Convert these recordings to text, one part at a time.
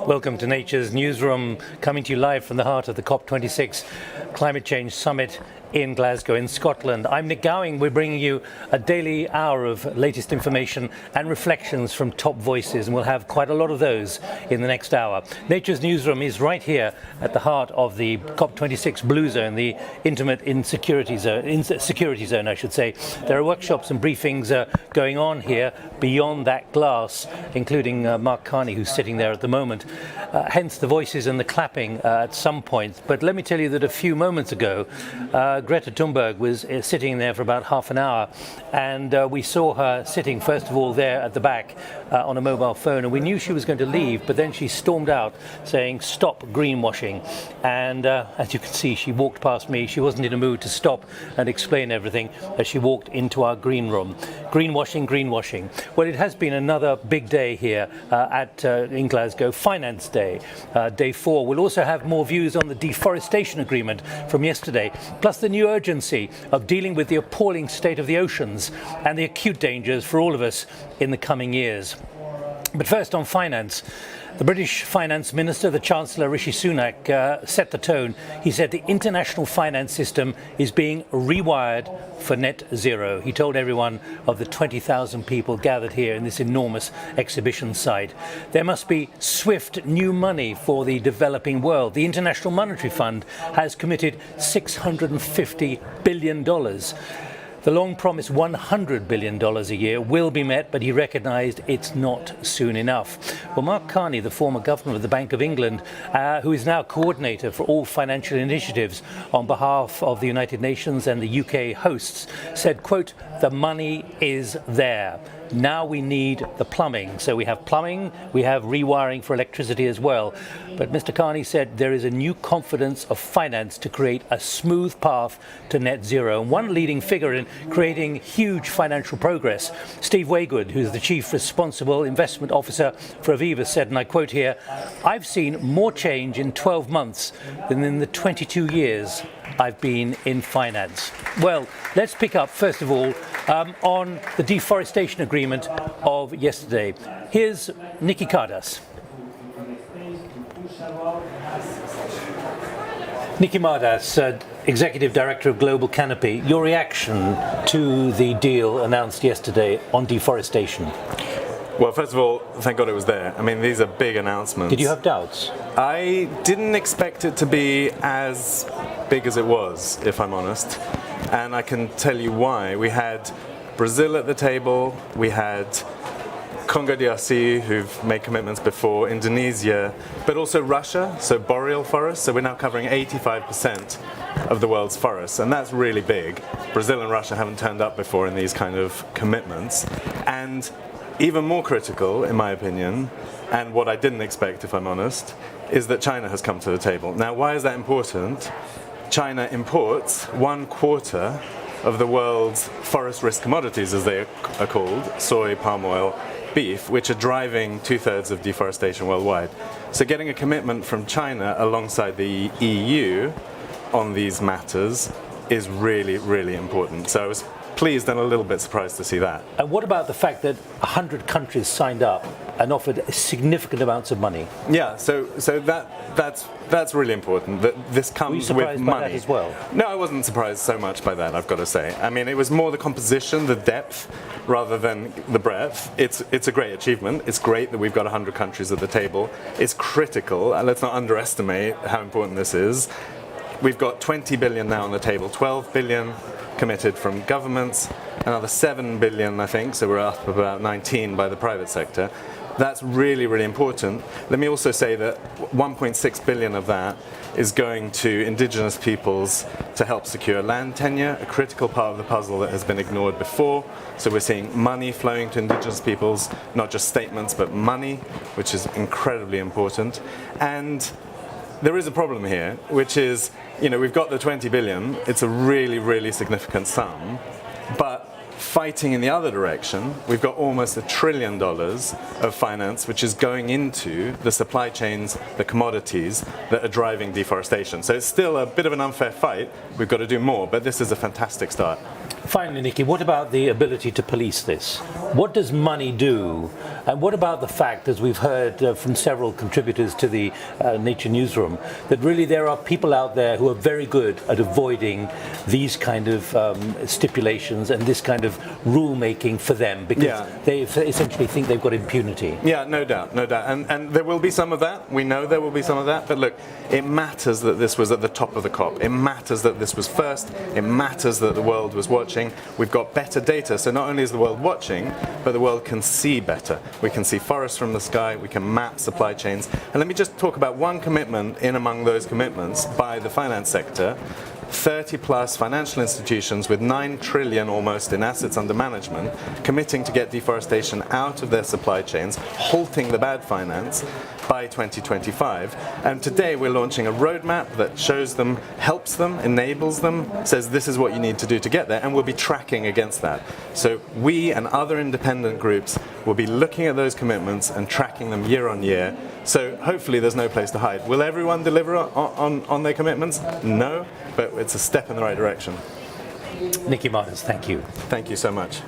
Welcome to Nature's Newsroom, coming to you live from the heart of the COP26 Climate Change Summit in Glasgow in Scotland. I'm Nick Gowing. We're bringing you a daily hour of latest information and reflections from top voices, and we'll have quite a lot of those in the next hour. Nature's Newsroom is right here at the heart of the COP26 Blue Zone, the intimate security zone, I should say. There are workshops and briefings going on here beyond that glass, including Mark Carney, who's sitting there at the moment. Hence the voices and the clapping at some point. But let me tell you that a few moments ago, Greta Thunberg was sitting there for about half an hour, and we saw her sitting first of all there at the back on a mobile phone, and we knew she was going to leave, but then she stormed out saying stop greenwashing. And as you can see, she walked past me. She wasn't in a mood to stop and explain everything as she walked into our green room. Greenwashing, greenwashing. Well, it has been another big day here in Glasgow, Finance Day, day 4. We'll also have more views on the deforestation agreement from yesterday, plus the new urgency of dealing with the appalling state of the oceans and the acute dangers for all of us in the coming years. But first on finance. The British Finance Minister, the Chancellor Rishi Sunak, set the tone. He said the international finance system is being rewired for net zero. He told everyone of the 20,000 people gathered here in this enormous exhibition site. There must be swift new money for the developing world. The International Monetary Fund has committed $650 billion. The long-promised $100 billion a year will be met, but he recognised it's not soon enough. Well, Mark Carney, the former governor of the Bank of England, who is now coordinator for all financial initiatives on behalf of the United Nations and the UK hosts, said, quote, "The money is there. Now we need the plumbing." So we have plumbing, we have rewiring for electricity as well. But Mr. Carney said there is a new confidence of finance to create a smooth path to net zero. And one leading figure in creating huge financial progress, Steve Waygood, who's the Chief Responsible Investment Officer for Aviva, said, and I quote here, "I've seen more change in 12 months than in the 22 years I've been in finance." Well, let's pick up, first of all, on the deforestation agreement of yesterday. Here's Nikki Cardas. Nikki Cardas, Executive Director of Global Canopy. Your reaction to the deal announced yesterday on deforestation? Well, first of all, thank God it was there. I mean, these are big announcements. Did you have doubts? I didn't expect it to be as big as it was, if I'm honest. And I can tell you why. We had Brazil at the table, we had Congo DRC, who've made commitments before, Indonesia, but also Russia, so boreal forests. So we're now covering 85% of the world's forests, and that's really big. Brazil and Russia haven't turned up before in these kind of commitments. And even more critical, in my opinion, and what I didn't expect, if I'm honest, is that China has come to the table. Now, why is that important? China imports 1/4 of the world's forest risk commodities, as they are called, soy, palm oil, beef, which are driving 2/3 of deforestation worldwide. So getting a commitment from China alongside the EU on these matters is really, really important. So I was pleased and a little bit surprised to see that. And what about the fact that 100 countries signed up and offered significant amounts of money? Yeah, so that's really important. That this comes with money. Were you surprised by that as well? No, I wasn't surprised so much by that, I've got to say. I mean, it was more the composition, the depth, rather than the breadth. It's a great achievement. It's great that we've got 100 countries at the table. It's critical, and let's not underestimate how important this is. We've got 20 billion now on the table, 12 billion committed from governments, another 7 billion, I think, so we're up about 19 by the private sector. That's really, really important. Let me also say that 1.6 billion of that is going to Indigenous peoples to help secure land tenure, a critical part of the puzzle that has been ignored before. So we're seeing money flowing to Indigenous peoples, not just statements, but money, which is incredibly important. And there is a problem here, which is, we've got the 20 billion, it's a really, really significant sum, but fighting in the other direction, we've got almost $1 trillion of finance which is going into the supply chains, the commodities that are driving deforestation. So it's still a bit of an unfair fight. We've got to do more, but this is a fantastic start. Finally, Nikki, what about the ability to police this? What does money do? And what about the fact, as we've heard from several contributors to the Nature Newsroom, that really there are people out there who are very good at avoiding these kind of stipulations and this kind of rule making for them because they essentially think they've got impunity? Yeah, no doubt, no doubt. And there will be some of that. We know there will be some of that. But look, it matters that this was at the top of the COP. It matters that this was first. It matters that the world was watching. We've got better data, so not only is the world watching, but the world can see better. We can see forests from the sky, we can map supply chains. And let me just talk about one commitment in among those commitments by the finance sector. 30 plus financial institutions with 9 trillion almost in assets under management committing to get deforestation out of their supply chains, halting the bad finance by 2025. And today we're launching a roadmap that shows them, helps them, enables them, says this is what you need to do to get there, and we'll be tracking against that. So we and other independent groups will be looking at those commitments and tracking them year on year. So hopefully there's no place to hide. Will everyone deliver on their commitments? No, but it's a step in the right direction. Nikki Martins, thank you. Thank you so much.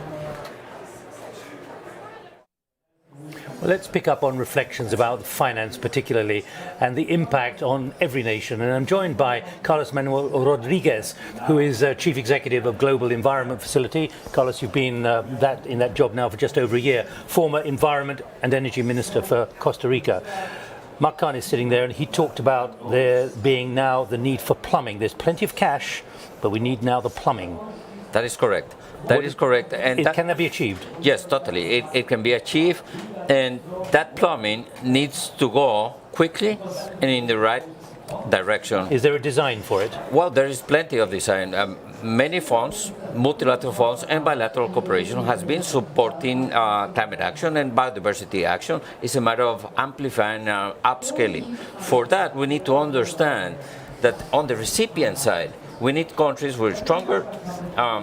Well, let's pick up on reflections about finance particularly and the impact on every nation. And I'm joined by Carlos Manuel Rodriguez, who is Chief Executive of Global Environment Facility. Carlos, you've been in that job now for just over a year, former Environment and Energy Minister for Costa Rica. Mark Carney is sitting there and he talked about there being now the need for plumbing. There's plenty of cash, but we need now the plumbing. That is correct. That is correct. And can that be achieved? Yes, totally. It can be achieved. And that plumbing needs to go quickly and in the right direction. Is there a design for it? Well, there is plenty of design. Many funds, multilateral funds and bilateral cooperation has been supporting climate action and biodiversity action. It's a matter of amplifying upscaling. For that, we need to understand that on the recipient side, we need countries with stronger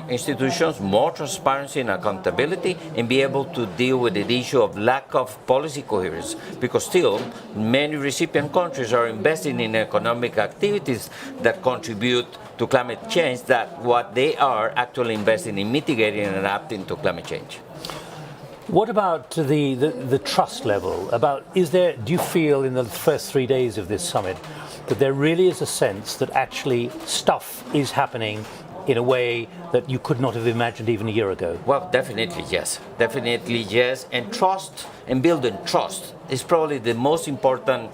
institutions, more transparency and accountability, and be able to deal with the issue of lack of policy coherence. Because still, many recipient countries are investing in economic activities that contribute to climate change, that what they are actually investing in mitigating and adapting to climate change. What about the trust level? Do you feel in the first 3 days of this summit that there really is a sense that actually stuff is happening in a way that you could not have imagined even a year ago? Well, definitely yes. Definitely yes. And trust and building trust is probably the most important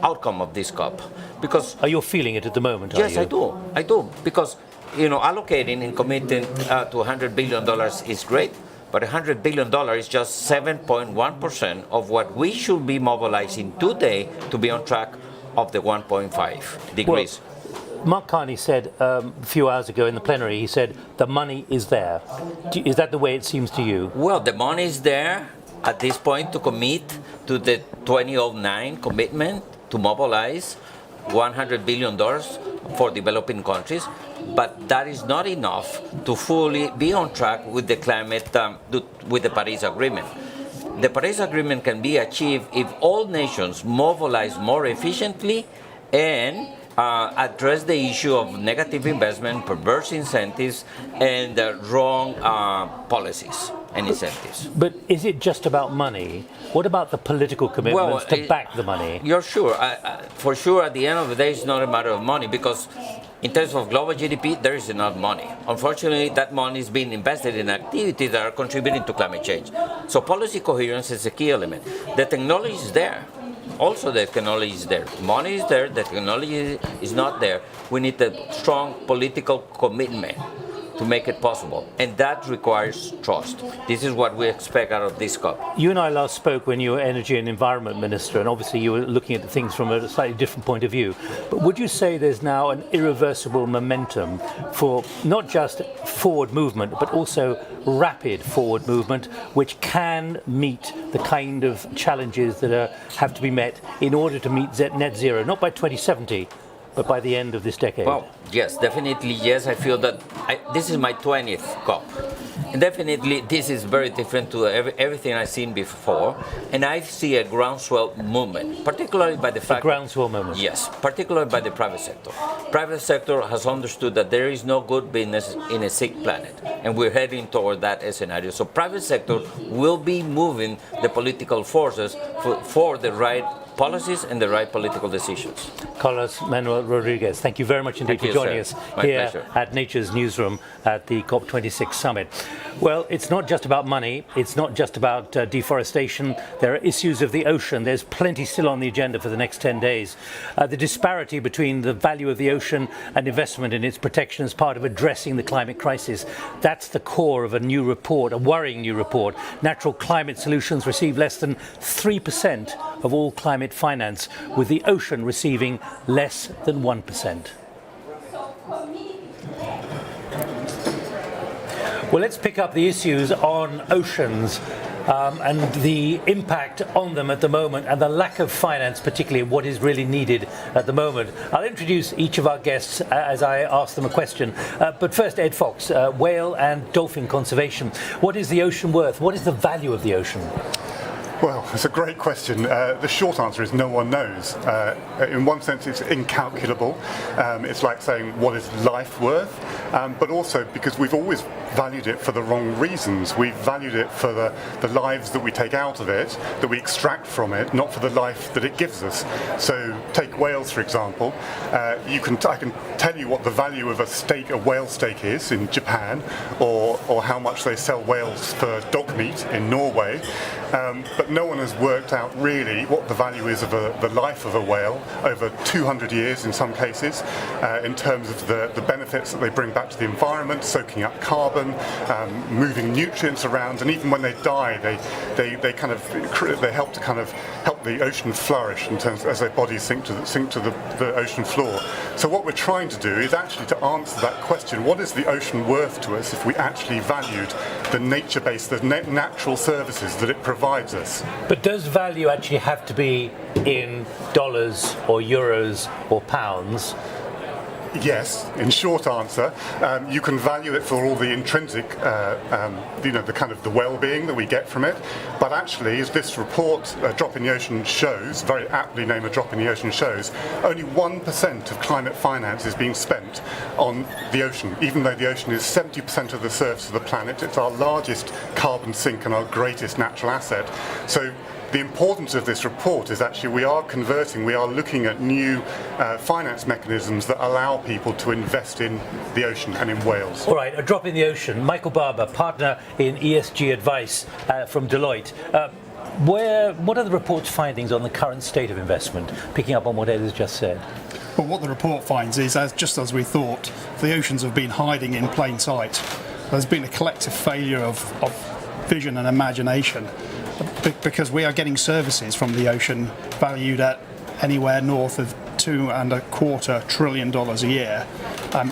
outcome of this COP. Because you're feeling it at the moment, yes, are you? I do. Because, allocating and committing to $100 billion is great. But $100 billion is just 7.1% of what we should be mobilizing today to be on track of the 1.5 degrees. Well, Mark Carney said a few hours ago in the plenary, he said the money is there. Is that the way it seems to you? Well, the money is there at this point to commit to the 2009 commitment to mobilize $100 billion for developing countries, but that is not enough to fully be on track with the climate, with the Paris Agreement. The Paris Agreement can be achieved if all nations mobilize more efficiently and address the issue of negative investment, perverse incentives, and wrong policies and incentives. But is it just about money? What about the political commitments to back the money? You're sure. For sure, at the end of the day, it's not a matter of money because in terms of global GDP, there is enough money. Unfortunately, that money is being invested in activities that are contributing to climate change. So policy coherence is a key element. The technology is there. Also, the technology is there. Money is there. The technology is not there. We need a strong political commitment to make it possible. And that requires trust. This is what we expect out of this COP. You and I last spoke when you were Energy and Environment Minister, and obviously you were looking at things from a slightly different point of view. But would you say there's now an irreversible momentum for not just forward movement, but also rapid forward movement, which can meet the kind of challenges that have to be met in order to meet net zero, not by 2070, but by the end of this decade? Well, yes, definitely yes. I feel that this is my 20th COP. Definitely, this is very different to everything I've seen before, and I see a groundswell movement, particularly by the fact. A groundswell movement. Yes, particularly by the private sector. Private sector has understood that there is no good business in a sick planet, and we're heading toward that scenario. So private sector will be moving the political forces for the right policies and the right political decisions. Carlos Manuel Rodriguez, thank you very much indeed for joining us here pleasure. at Nature's Newsroom at the COP26 summit. Well, it's not just about money, it's not just about deforestation. There are issues of the ocean. There's plenty still on the agenda for the next 10 days. The disparity between the value of the ocean and investment in its protection as part of addressing the climate crisis. That's the core of a new report, a worrying new report. Natural climate solutions receive less than 3% of all climate finance, with the ocean receiving less than 1%. Well, let's pick up the issues on oceans and the impact on them at the moment and the lack of finance, particularly what is really needed at the moment. I'll introduce each of our guests as I ask them a question. But first, Ed Fox, whale and dolphin conservation. What is the ocean worth? What is the value of the ocean? Well, it's a great question. The short answer is no one knows. In one sense, it's incalculable. It's like saying, what is life worth? But also because we've always valued it for the wrong reasons. We've valued it for the lives that we take out of it, that we extract from it, not for the life that it gives us. So take whales, for example. I can tell you what the value of a whale steak is in Japan, or how much they sell whales for dog meat in Norway. But no one has worked out really what the value is of the life of a whale over 200 years in some cases, in terms of the benefits that they bring back to the environment, soaking up carbon, moving nutrients around, and even when they die, they help to help the ocean flourish in terms as their bodies sink to the ocean floor. So what we're trying to do is actually to answer that question: what is the ocean worth to us if we actually valued the nature-based, the natural services that it provides us? But does value actually have to be in dollars or euros or pounds? Yes, in short answer, you can value it for all the intrinsic, the kind of the well-being that we get from it. But actually, as this report, A Drop in the Ocean, shows, very aptly named A Drop in the Ocean, shows, only 1% of climate finance is being spent on the ocean, even though the ocean is 70% of the surface of the planet. It's our largest carbon sink and our greatest natural asset. So the importance of this report is actually we are looking at new finance mechanisms that allow people to invest in the ocean and in whales. All right, A Drop in the Ocean. Michael Barber, partner in ESG advice from Deloitte. What are the report's findings on the current state of investment, picking up on what Ed has just said? Well, what the report finds is, just as we thought, the oceans have been hiding in plain sight. There's been a collective failure of vision and imagination, because we are getting services from the ocean valued at anywhere north of $2.25 trillion a year.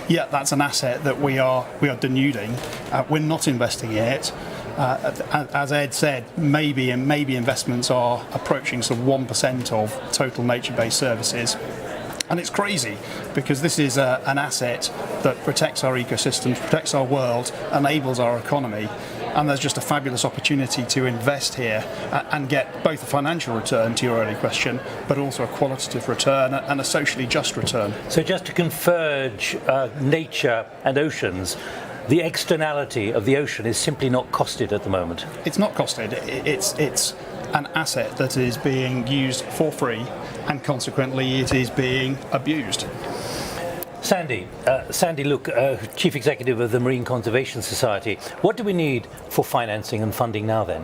Yet that's an asset that we are denuding. We're not investing in it. As Ed said, maybe investments are approaching sort of 1% of total nature-based services. And it's crazy, because this is an asset that protects our ecosystems, protects our world, enables our economy. And there's just a fabulous opportunity to invest here and get both a financial return, to your earlier question, but also a qualitative return and a socially just return. So just to converge nature and oceans, the externality of the ocean is simply not costed at the moment. It's not costed. It's an asset that is being used for free, and consequently it is being abused. Sandy Luke, Chief Executive of the Marine Conservation Society. What do we need for financing and funding now then?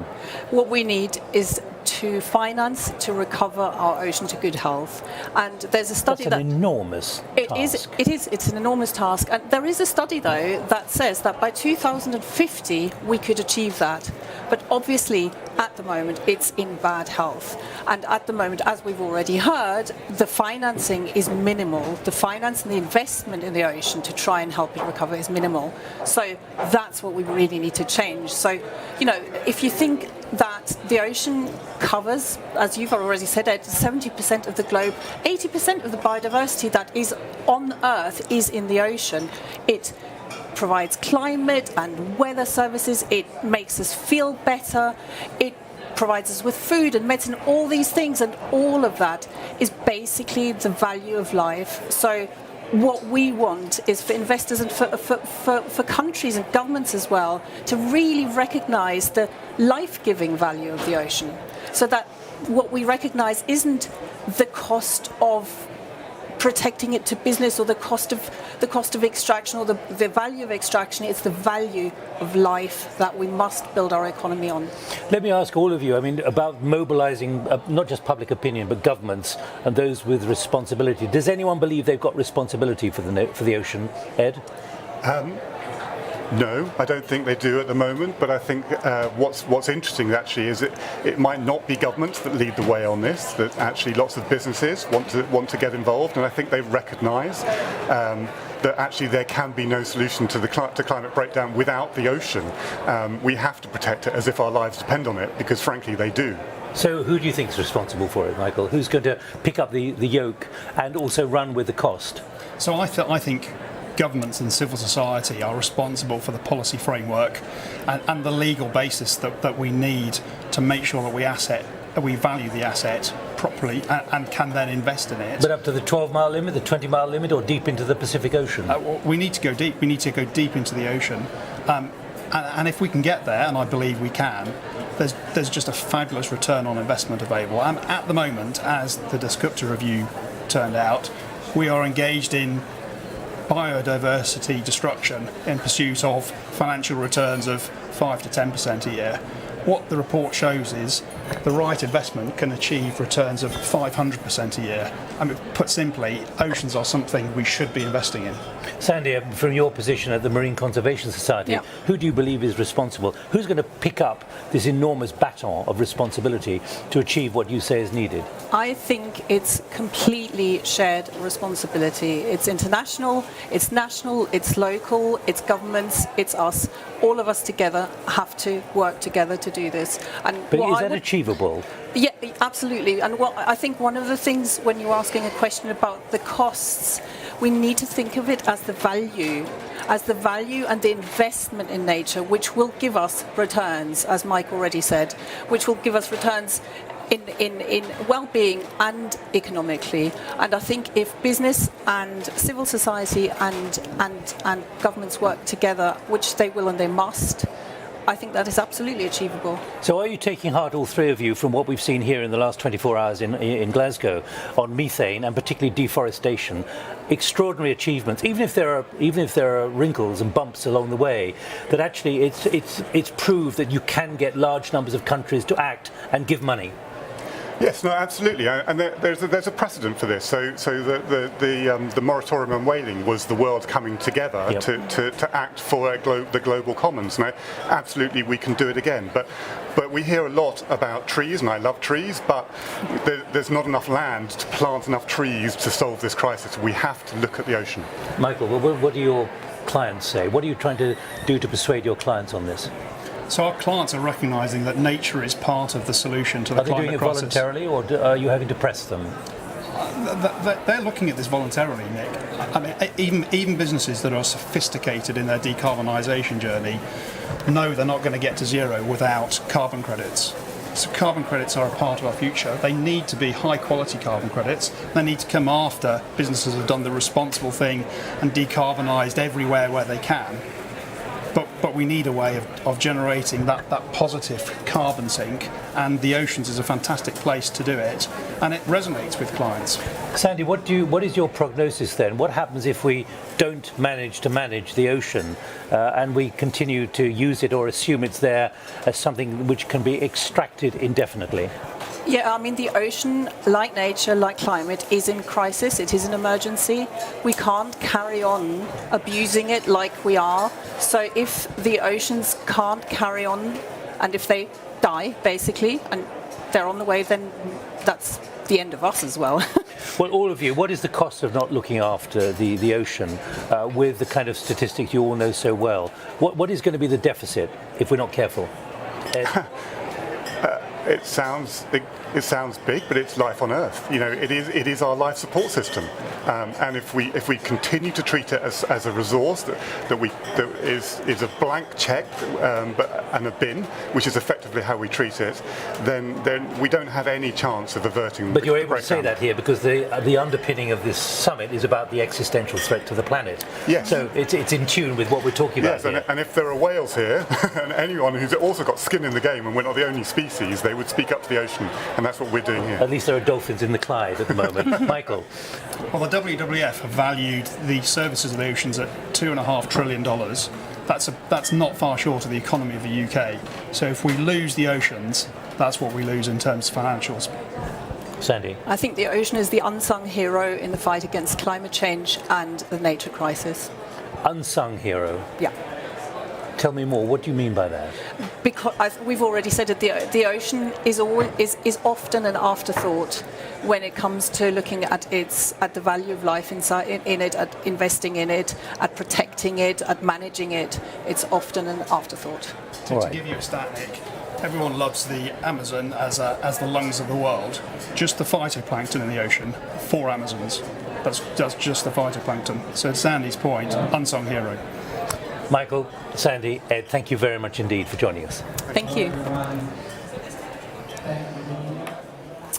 What we need is to finance to recover our ocean to good health. And there's a study That's an enormous task. It's an enormous task. And there is a study, though, that says that by 2050 we could achieve that. But obviously, at the moment, it's in bad health. And at the moment, as we've already heard, the financing is minimal. The finance and the investment in the ocean to try and help it recover is minimal. So that's what we really need to change. So, if you think that the ocean covers, as you've already said, 70% of the globe, 80% of the biodiversity that is on Earth is in the ocean. It provides climate and weather services. It makes us feel better. It provides us with food and medicine, all these things, and all of that is basically the value of life. So what we want is for investors and for countries and governments as well to really recognise the life-giving value of the ocean, so that what we recognise isn't the cost of protecting it to business or the cost of extraction or the value of extraction. It's the value of life that we must build our economy on. Let me ask all of you, about mobilising not just public opinion but governments and those with responsibility. Does anyone believe they've got responsibility for the ocean, Ed? No, I don't think they do at the moment, but I think what's interesting actually is it might not be governments that lead the way on this, that actually lots of businesses want to get involved, and I think they recognise that actually there can be no solution to climate breakdown without the ocean. We have to protect it as if our lives depend on it, because frankly they do. So who do you think is responsible for it, Michael? Who's going to pick up the yoke and also run with the cost? So I think governments and civil society are responsible for the policy framework and the legal basis that we need to make sure that we value the asset properly and can then invest in it. But up to the 12-mile limit, the 20-mile limit, or deep into the Pacific Ocean? We need to go deep. We need to go deep into the ocean. And if we can get there, and I believe we can, there's just a fabulous return on investment available. And at the moment, as the Dasgupta review turned out, we are engaged in biodiversity destruction in pursuit of financial returns of 5 to 10% a year. What the report shows is the right investment can achieve returns of 500% a year. Put simply, oceans are something we should be investing in. Sandy, from your position at the Marine Conservation Society, who do you believe is responsible? Who's going to pick up this enormous baton of responsibility to achieve what you say is needed? I think it's completely shared responsibility. It's international, it's national, it's local, it's governments, it's us. All of us together have to work together to do this. But is that achievable? Yeah, absolutely. And I think one of the things when you're asking a question about the costs, we need to think of it as the value and the investment in nature, which will give us returns, as Mike already said, which will give us returns in well-being and economically. And I think if business and civil society and governments work together, which they will and they must, I think that is absolutely achievable. So are you taking heart, all three of you, from what we've seen here in the last 24 hours in Glasgow on methane and particularly deforestation? Extraordinary achievements, even if there are wrinkles and bumps along the way, that actually it's proved that you can get large numbers of countries to act and give money. Yes, no, absolutely, and there's a precedent for this. So the moratorium on whaling was the world coming together to act for the global commons. Now, absolutely, we can do it again. But we hear a lot about trees, and I love trees, but there's not enough land to plant enough trees to solve this crisis. We have to look at the ocean. Michael, what do your clients say? What are you trying to do to persuade your clients on this? So our clients are recognising that nature is part of the solution to the climate crisis. Are they doing it voluntarily, or are you having to press them? They're looking at this voluntarily, Nick. Even businesses that are sophisticated in their decarbonisation journey know they're not going to get to zero without carbon credits. So carbon credits are a part of our future. They need to be high quality carbon credits. They need to come after businesses have done the responsible thing and decarbonised everywhere where they can. But we need a way of generating that positive carbon sink, and the oceans is a fantastic place to do it, and it resonates with clients. Sandy, what is your prognosis then? What happens if we don't manage to manage the ocean and we continue to use it or assume it's there as something which can be extracted indefinitely? Yeah, the ocean, like nature, like climate, is in crisis. It is an emergency. We can't carry on abusing it like we are. So if the oceans can't carry on, and if they die, basically, and they're on the way, then that's the end of us as well. Well, all of you, what is the cost of not looking after the ocean with the kind of statistics you all know so well? What is going to be the deficit if we're not careful? Ed? it sounds big, but it's life on Earth. It is our life support system, and if we continue to treat it as a resource that is a blank check, and a bin, which is effectively how we treat it, then we don't have any chance of averting. But you're able to say that here because the underpinning of this summit is about the existential threat to the planet. Yes. So it's in tune with what we're talking about here. And if there are whales here, and anyone who's also got skin in the game, and we're not the only species, they would speak up to the ocean, and that's what we're doing here. At least there are dolphins in the Clyde at the moment. Michael. Well, the WWF have valued the services of the oceans at $2.5 trillion. That's not far short of the economy of the UK. So if we lose the oceans, that's what we lose in terms of financials. Sandy. I think the ocean is the unsung hero in the fight against climate change and the nature crisis. Unsung hero. Yeah. Tell me more. What do you mean by that? Because we've already said it, the ocean is often an afterthought when it comes to looking at the value of life in it, at investing in it, at protecting it, at managing it. It's often an afterthought. To give you a stat, Nick, everyone loves the Amazon as the lungs of the world. Just the phytoplankton in the ocean, 4 Amazons. That's just the phytoplankton. So to Sandy's point, unsung hero. Michael, Sandy, Ed, thank you very much indeed for joining us. Thank you.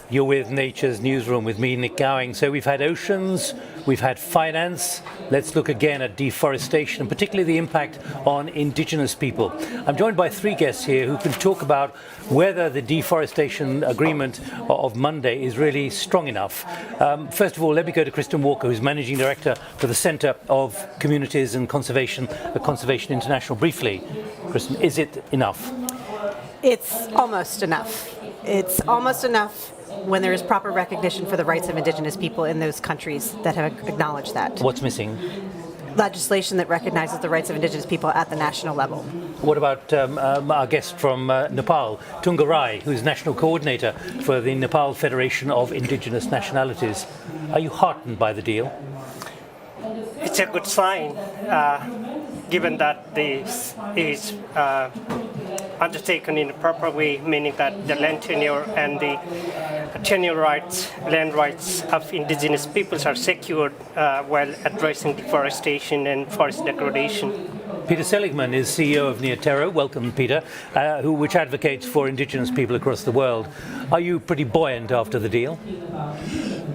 You're with Nature's Newsroom with me, Nick Gowing. So we've had oceans, we've had finance. Let's look again at deforestation, and particularly the impact on Indigenous people. I'm joined by 3 guests here who can talk about whether the deforestation agreement of Monday is really strong enough. First of all, let me go to Kristen Walker, who's Managing Director for the Centre of Communities and Conservation at Conservation International. Briefly, Kristen, is it enough? It's almost enough. It's almost enough when there is proper recognition for the rights of Indigenous people in those countries that have acknowledged that. What's missing? Legislation that recognizes the rights of Indigenous people at the national level. What about our guest from Nepal, Tunga Rai, who's National Coordinator for the Nepal Federation of Indigenous Nationalities? Are you heartened by the deal? It's a good sign, given that this is undertaken in a proper way, meaning that the land tenure and the land rights of Indigenous peoples are secured while addressing deforestation and forest degradation. Peter Seligman is CEO of Near Terra. Welcome, Peter, which advocates for Indigenous people across the world. Are you pretty buoyant after the deal?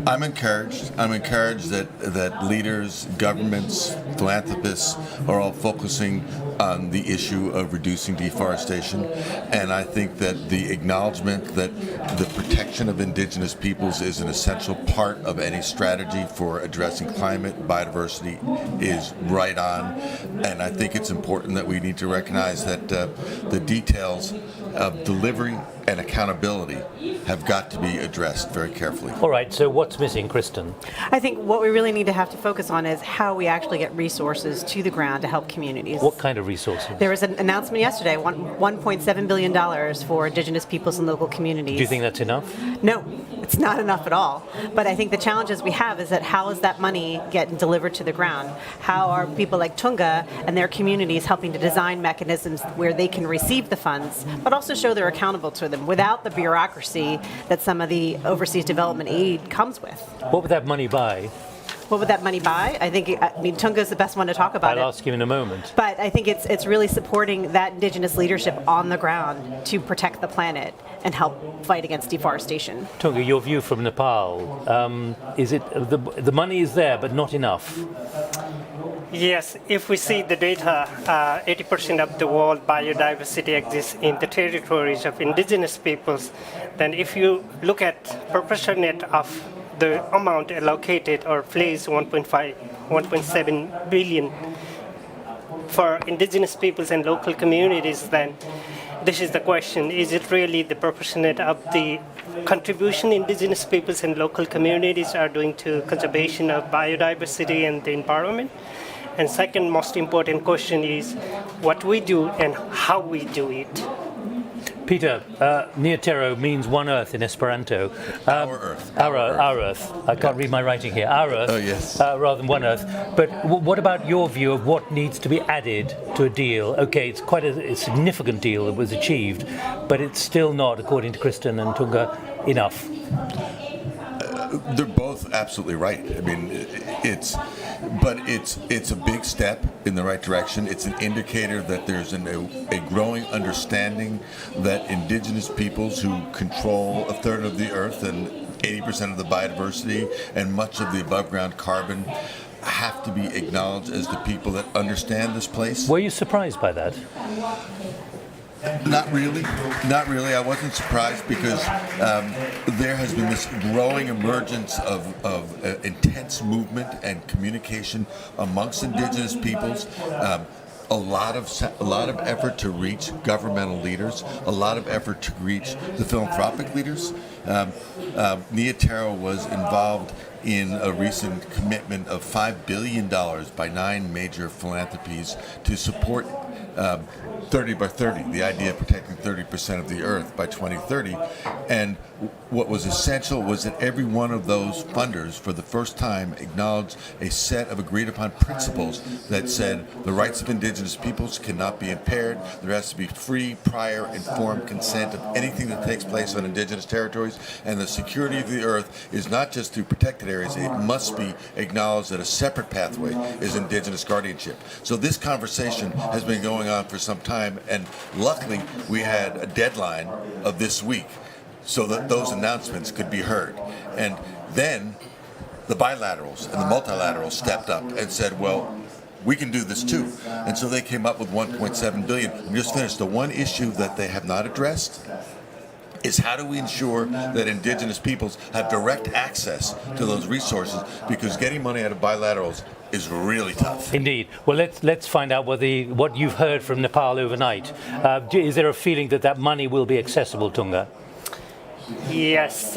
I'm encouraged. I'm encouraged that leaders, governments, philanthropists are all focusing on the issue of reducing deforestation. And I think that the acknowledgement that the protection of Indigenous peoples is an essential part of any strategy for addressing climate, biodiversity is right on. And I think it's important that we need to recognize that the details of delivery and accountability have got to be addressed very carefully. All right, so what's missing, Kristen? I think what we really need to have to focus on is how we actually get resources to the ground to help communities. What kind of resources? There was an announcement yesterday, $1.7 billion for Indigenous peoples and local communities. Do you think that's enough? No, it's not enough at all. But I think the challenges we have is that how is that money getting delivered to the ground? How are people like Tunga and their communities helping to design mechanisms where they can receive the funds, but also show they're accountable to them without the bureaucracy that some of the overseas development aid comes with? What would that money buy? What would that money buy? I mean, Tunga's the best one to talk about I'll ask him in a moment. But I think it's really supporting that Indigenous leadership on the ground to protect the planet and help fight against deforestation. Tunga, your view from Nepal, is it the money is there but not enough? Yes, if we see the data, 80% of the world biodiversity exists in the territories of Indigenous peoples. Then if you look at proportionate of the amount allocated or placed 1.7 billion for Indigenous peoples and local communities, then this is the question. Is it really the proportionate of the contribution Indigenous peoples and local communities are doing to conservation of biodiversity and the environment? And second most important question is what we do and how we do it. Peter, Nia Tero means one earth in Esperanto. Our Earth. Our Earth. I can't read my writing here. Our Earth. Oh, yes. Rather than one earth. But what about your view of what needs to be added to a deal? Okay, it's quite a significant deal that was achieved, but it's still not, according to Kristen and Tunga, enough. They're both absolutely right. I mean, it's a big step in the right direction. It's an indicator that there's a growing understanding that indigenous peoples who control a third of the earth and 80% of the biodiversity and much of the above ground carbon have to be acknowledged as the people that understand this place. Were you surprised by that? Not really. I wasn't surprised because there has been this growing emergence of intense movement and communication amongst indigenous peoples. A lot of effort to reach governmental leaders, a lot of effort to reach the philanthropic leaders. Nia Tero was involved in a recent commitment of $5 billion by 9 major philanthropies to support 30 by 30, the idea of protecting 30% of the earth by 2030. And what was essential was that every one of those funders, for the first time, acknowledged a set of agreed upon principles that said the rights of indigenous peoples cannot be impaired. There has to be free, prior, informed consent of anything that takes place on indigenous territories. And the security of the earth is not just through protected areas. It must be acknowledged that a separate pathway is indigenous guardianship. So this conversation has been going on for some time, and luckily we had a deadline of this week so that those announcements could be heard. And then the bilaterals and the multilaterals stepped up and said, well, we can do this too. And so they came up with 1.7 billion. I'm just finished. The one issue that they have not addressed is how do we ensure that indigenous peoples have direct access to those resources, because getting money out of bilaterals is really tough. Indeed. Well, let's find out what you've heard from Nepal overnight. Is there a feeling that money will be accessible, Tunga? Yes,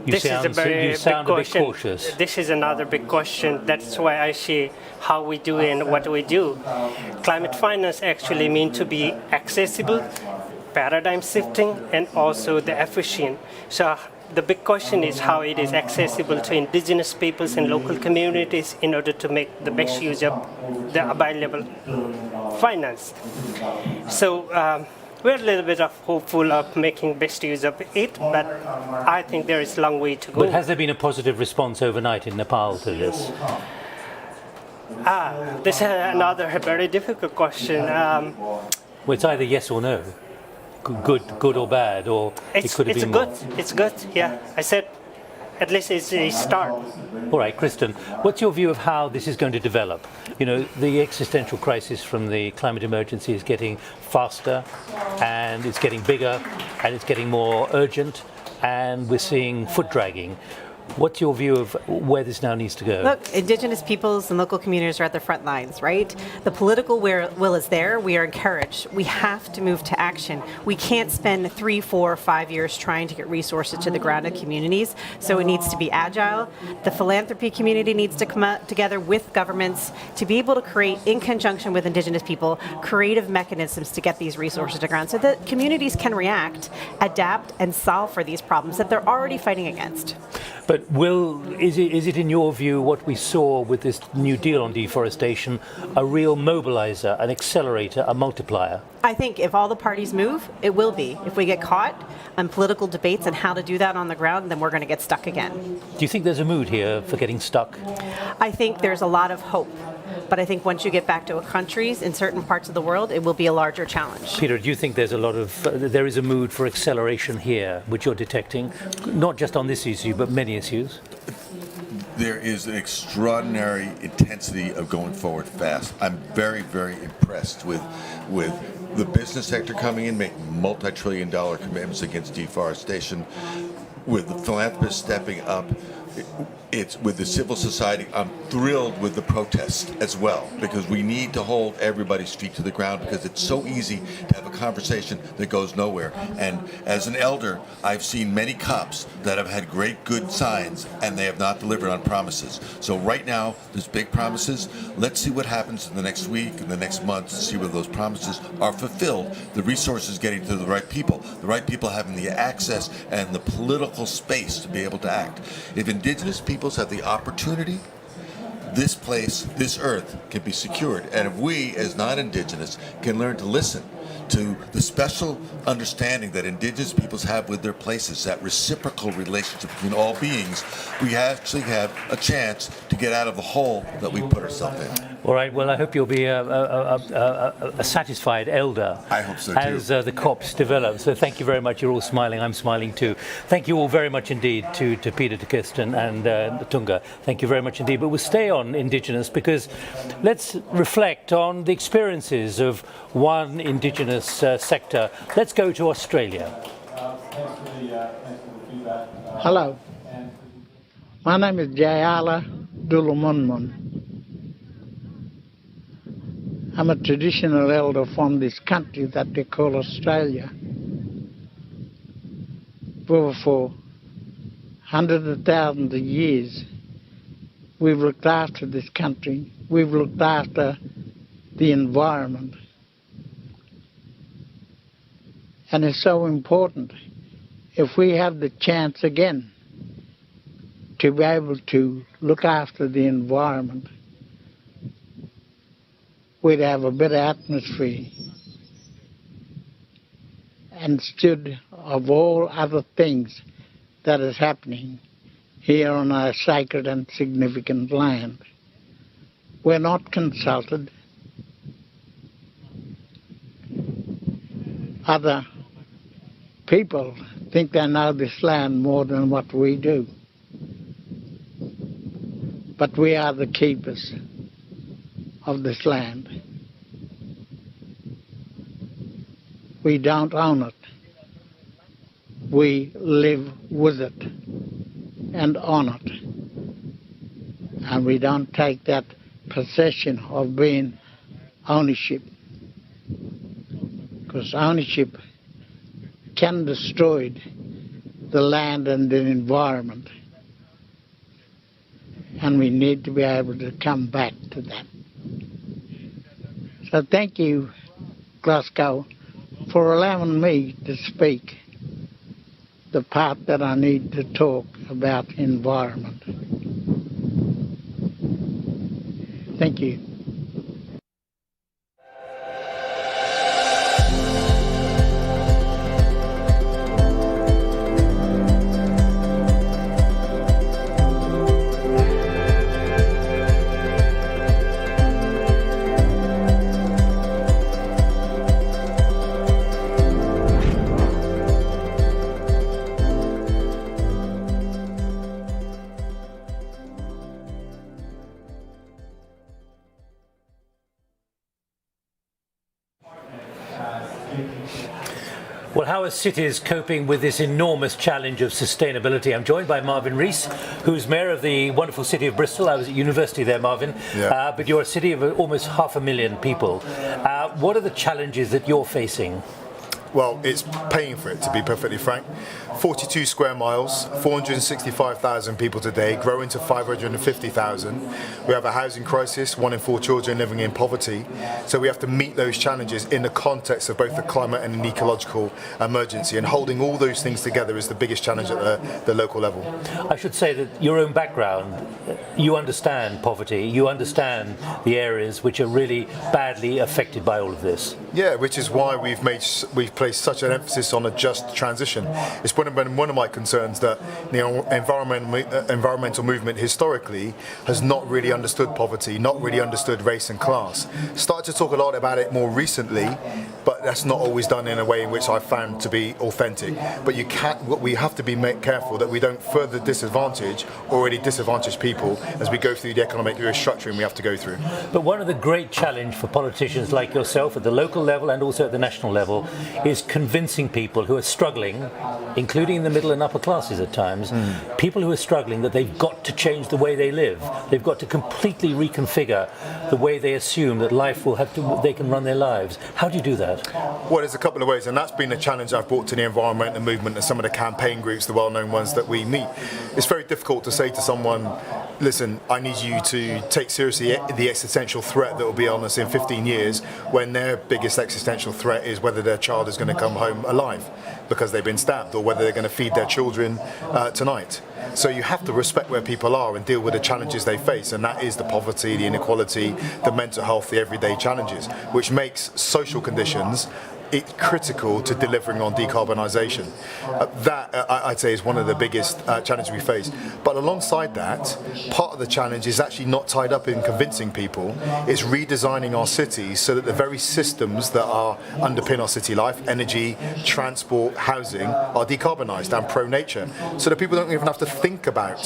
this is a very big question. Cautious. This is another big question. That's why I see how we do and what we do. Climate finance actually means to be accessible, paradigm shifting, and also the efficient. So the big question is how it is accessible to indigenous peoples and local communities in order to make the best use of the available finance. So we're a little bit hopeful of making best use of it, but I think there is a long way to go. But has there been a positive response overnight in Nepal to this? This is another very difficult question. Well, it's either yes or no. Good or bad, or it could have been more. It's good, yeah. I said at least it's a start. All right, Kristen, what's your view of how this is going to develop? You know, the existential crisis from the climate emergency is getting faster, and it's getting bigger, and it's getting more urgent, and we're seeing foot dragging. What's your view of where this now needs to go? Look, indigenous peoples and local communities are at the front lines, right? The political will is there. We are encouraged. We have to move to action. We can't spend 3, 4, 5 years trying to get resources to the ground in communities, so it needs to be agile. The philanthropy community needs to come out together with governments to be able to create, in conjunction with indigenous people, creative mechanisms to get these resources to the ground so that communities can react, adapt, and solve for these problems that they're already fighting against. But is it in your view what we saw with this new deal on deforestation a real mobilizer, an accelerator, a multiplier? I think if all the parties move, it will be. If we get caught on political debates and how to do that on the ground, then we're going to get stuck again. Do you think there's a mood here for getting stuck? I think there's a lot of hope. But I think once you get back to countries in certain parts of the world, it will be a larger challenge. Peter, do you think there is a mood for acceleration here, which you're detecting, not just on this issue, but many issues? There is an extraordinary intensity of going forward fast. I'm very, very impressed with the business sector coming in, making multi-trillion-dollar commitments against deforestation, with the philanthropists stepping up, it's with the civil society. I'm thrilled with the protest as well, because we need to hold everybody's feet to the ground, because it's so easy to have a conversation that goes nowhere. And as an elder, I've seen many COPs that have had great good signs and they have not delivered on promises. So right now there's big promises. Let's see what happens in the next week and the next month to see whether those promises are fulfilled, the resources getting to the right people having the access and the political space to be able to act. If Indigenous peoples have the opportunity, this place, this earth, can be secured. And if we, as non-Indigenous, can learn to listen to the special understanding that Indigenous peoples have with their places, that reciprocal relationship between all beings, we actually have a chance to get out of the hole that we put ourselves in. All right, well, I hope you'll be a satisfied elder. I hope so, too. As the COPs develop. So thank you very much. You're all smiling. I'm smiling too. Thank you all very much indeed to Peter, to Kirsten and Tunga. Thank you very much indeed. But we'll stay on Indigenous, because let's reflect on the experiences of one Indigenous sector. Let's go to Australia. Hello. My name is Jayala Dulamunmun. I'm a traditional elder from this country that they call Australia. For hundreds of thousands of years, we've looked after this country. We've looked after the environment. And it's so important. If we have the chance again to be able to look after the environment, we'd have a better atmosphere. Instead of all other things that is happening here on our sacred and significant land. We're not consulted. Other people think they know this land more than what we do. But we are the keepers of this land. We don't own it. We live with it and on it. And we don't take that possession of being ownership. Because ownership can destroy the land and the environment. And we need to be able to come back to that. So thank you, Glasgow, for allowing me to speak the part that I need to talk about environment. Thank you. Well, how are cities coping with this enormous challenge of sustainability? I'm joined by Marvin Rees, who's mayor of the wonderful city of Bristol. I was at university there, Marvin. Yeah. But you're a city of almost 500,000 people. What are the challenges that you're facing? Well, it's paying for it, to be perfectly frank. 42 square miles, 465,000 people today, growing to 550,000. We have a housing crisis, 1 in 4 children living in poverty. So we have to meet those challenges in the context of both the climate and an ecological emergency. And holding all those things together is the biggest challenge at the local level. I should say that your own background, you understand poverty, you understand the areas which are really badly affected by all of this. Yeah, which is why we've placed such an emphasis on a just transition. It's been one of my concerns that the environmental movement historically has not really understood poverty, not really understood race and class. Started to talk a lot about it more recently, but that's not always done in a way in which I've found to be authentic. But we have to be careful that we don't further disadvantage already disadvantaged people as we go through the economic restructuring we have to go through. But one of the great challenges for politicians like yourself at the local level and also at the national level is convincing people who are struggling, including in the middle and upper classes at times, people who are struggling that they've got to change the way they live. They've got to completely reconfigure the way they assume that life will have to, they can run their lives. How do you do that? Well, there's a couple of ways, and that's been a challenge I've brought to the environmental movement and some of the campaign groups, the well-known ones that we meet. It's very difficult to say to someone, listen, I need you to take seriously the existential threat that will be on us in 15 years when their biggest existential threat is whether their child is going to come home alive because they've been stabbed, or whether they're going to feed their children tonight. So you have to respect where people are and deal with the challenges they face, and that is the poverty, the inequality, the mental health, the everyday challenges, which makes social conditions it's critical to delivering on decarbonisation. I'd say is one of the biggest challenges we face. But alongside that, part of the challenge is actually not tied up in convincing people. It's redesigning our cities so that the very systems that underpin our city life, energy, transport, housing, are decarbonised and pro-nature, so that people don't even have to think about